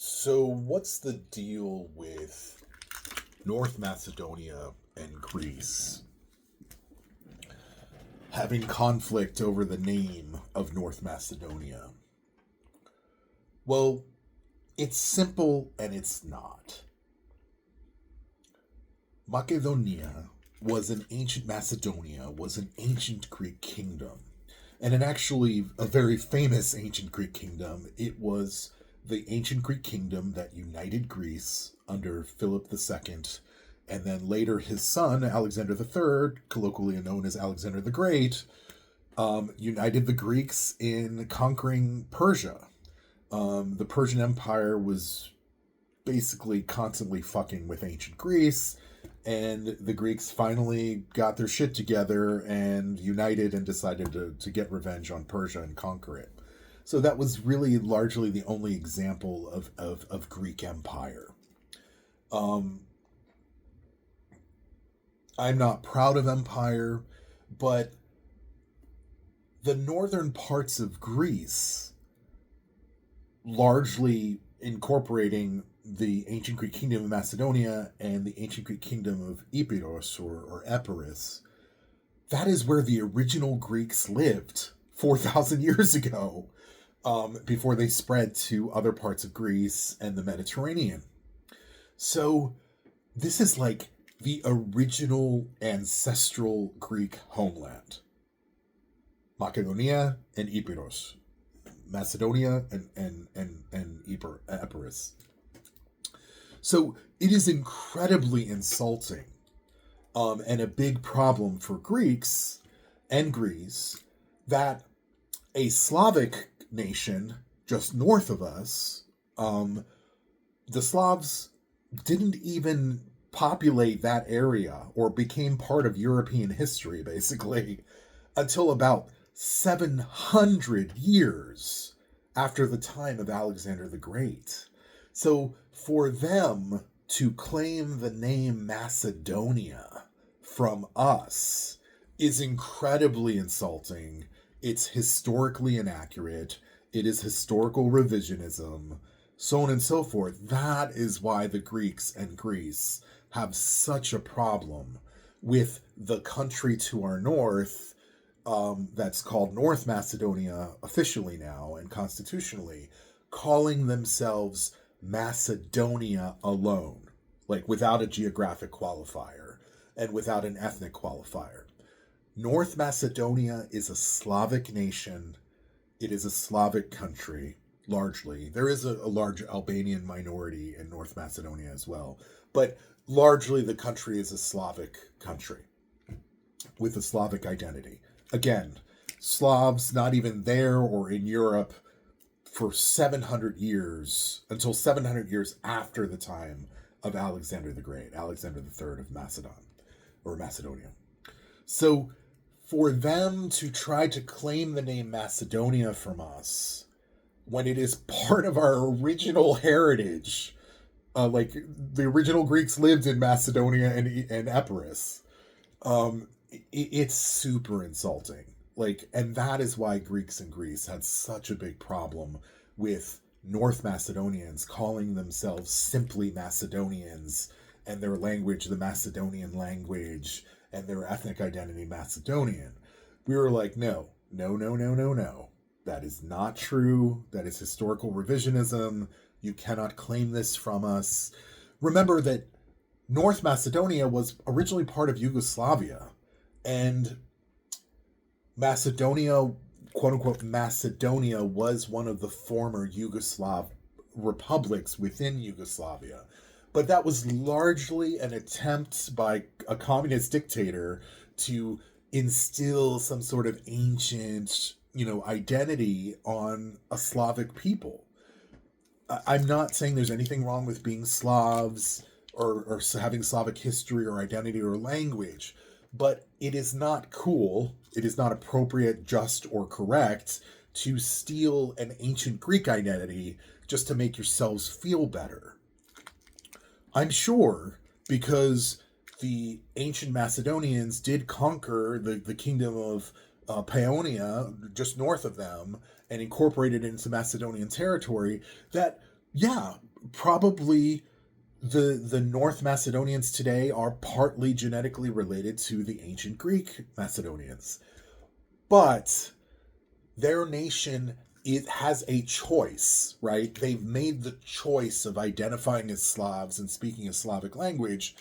So, what's the deal with North Macedonia and Greece having conflict over the name of North Macedonia? Well, it's simple and it's not. Macedonia was an ancient Macedonia, was an ancient Greek kingdom. And actually a very famous ancient Greek kingdom. It was the ancient Greek kingdom that united Greece under Philip II, and then later his son, Alexander III, colloquially known as Alexander the Great, united the Greeks in conquering Persia. The Persian Empire was basically constantly fucking with ancient Greece, and the Greeks finally got their shit together and united and decided to get revenge on Persia and conquer it. So that was really largely the only example of Greek Empire. Um, I'm not proud of empire, but the northern parts of Greece, largely incorporating the ancient Greek kingdom of Macedonia and the ancient Greek kingdom of Epirus or Epirus, that is where the original Greeks lived 4,000 years ago, before they spread to other parts of Greece and the Mediterranean. So this is like the original ancestral Greek homeland. Macedonia and Epirus. Macedonia and Epirus. So it is incredibly insulting, and a big problem for Greeks and Greece that a Slavic nation just north of us, the Slavs didn't even populate that area or became part of European history, basically, until about 700 years after the time of Alexander the Great. So for them to claim the name Macedonia from us is incredibly insulting. It's historically inaccurate. It is historical revisionism, so on and so forth. That is why the Greeks and Greece have such a problem with the country to our north, that's called North Macedonia officially now and constitutionally, calling themselves Macedonia alone, like without a geographic qualifier and without an ethnic qualifier. North Macedonia is a Slavic nation. It is a Slavic country, largely. There is a large Albanian minority in North Macedonia as well, but largely the country is a Slavic country with a Slavic identity. Again, Slavs not even there or in Europe for 700 years, until 700 years after the time of Alexander the Great, Alexander III of Macedon, or Macedonia. So for them to try to claim the name Macedonia from us, when it is part of our original heritage, like the original Greeks lived in Macedonia and Epirus, it's super insulting. Like, and that is why Greeks and Greece had such a big problem with North Macedonians calling themselves simply Macedonians, and their language the Macedonian language, and their ethnic identity Macedonian. We were like, no. That is not true. That is historical revisionism. You cannot claim this from us. Remember that North Macedonia was originally part of Yugoslavia, and Macedonia, quote unquote, Macedonia was one of the former Yugoslav republics within Yugoslavia. But that was largely an attempt by a communist dictator to instill some sort of ancient, identity on a Slavic people. I'm not saying there's anything wrong with being Slavs or having Slavic history or identity or language, but it is not cool, it is not appropriate, just, or correct to steal an ancient Greek identity just to make yourselves feel better. I'm sure because the ancient Macedonians did conquer the kingdom of Paeonia, just north of them, and incorporated it into Macedonian territory, that, yeah, probably the North Macedonians today are partly genetically related to the ancient Greek Macedonians, but their nation, it has a choice, right? They've made the choice of identifying as Slavs and speaking a Slavic language,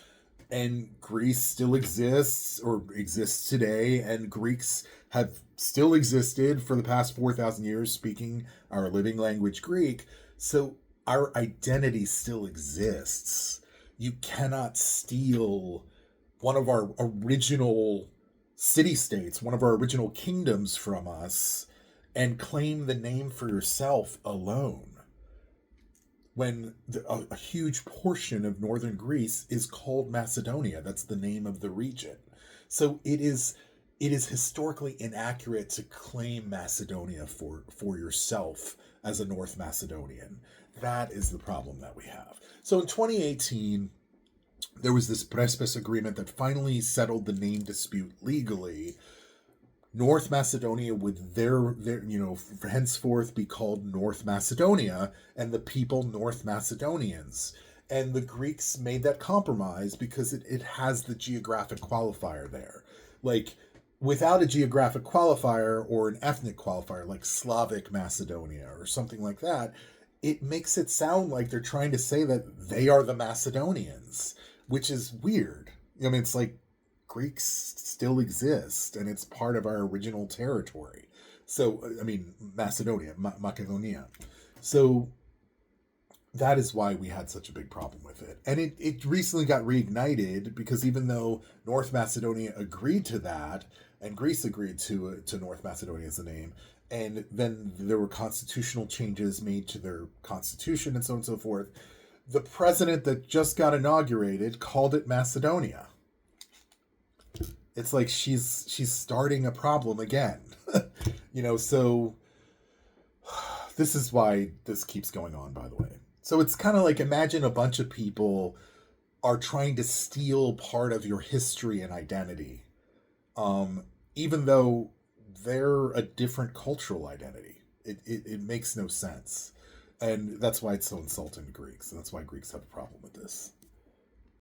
and Greece still exists or exists today, and Greeks have still existed for the past 4,000 years speaking our living language Greek. So our identity still exists. You cannot steal one of our original city states, one of our original kingdoms from us, and claim the name for yourself alone, when a huge portion of northern Greece is called Macedonia. That's the name of the region. So it is historically inaccurate to claim Macedonia for yourself as a North Macedonian. That is the problem that we have. So in 2018, there was this Prespes agreement that finally settled the name dispute legally. North Macedonia would their henceforth be called North Macedonia, and the people North Macedonians. And the Greeks made that compromise because it has the geographic qualifier there. Like, without a geographic qualifier or an ethnic qualifier like Slavic Macedonia or something like that, it makes it sound like they're trying to say that they are the Macedonians, which is weird. I mean, it's like Greeks still exist, and it's part of our original territory. So, I mean, Macedonia, Macedonia. So that is why we had such a big problem with it. And it recently got reignited because even though North Macedonia agreed to that, and Greece agreed to North Macedonia as a name, and then there were constitutional changes made to their constitution and so on and so forth, the president that just got inaugurated called it Macedonia. It's like she's starting a problem again. So this is why this keeps going on, by the way. So it's kind of like, imagine a bunch of people are trying to steal part of your history and identity, even though they're a different cultural identity. It makes no sense. And that's why it's so insulting to Greeks. And that's why Greeks have a problem with this.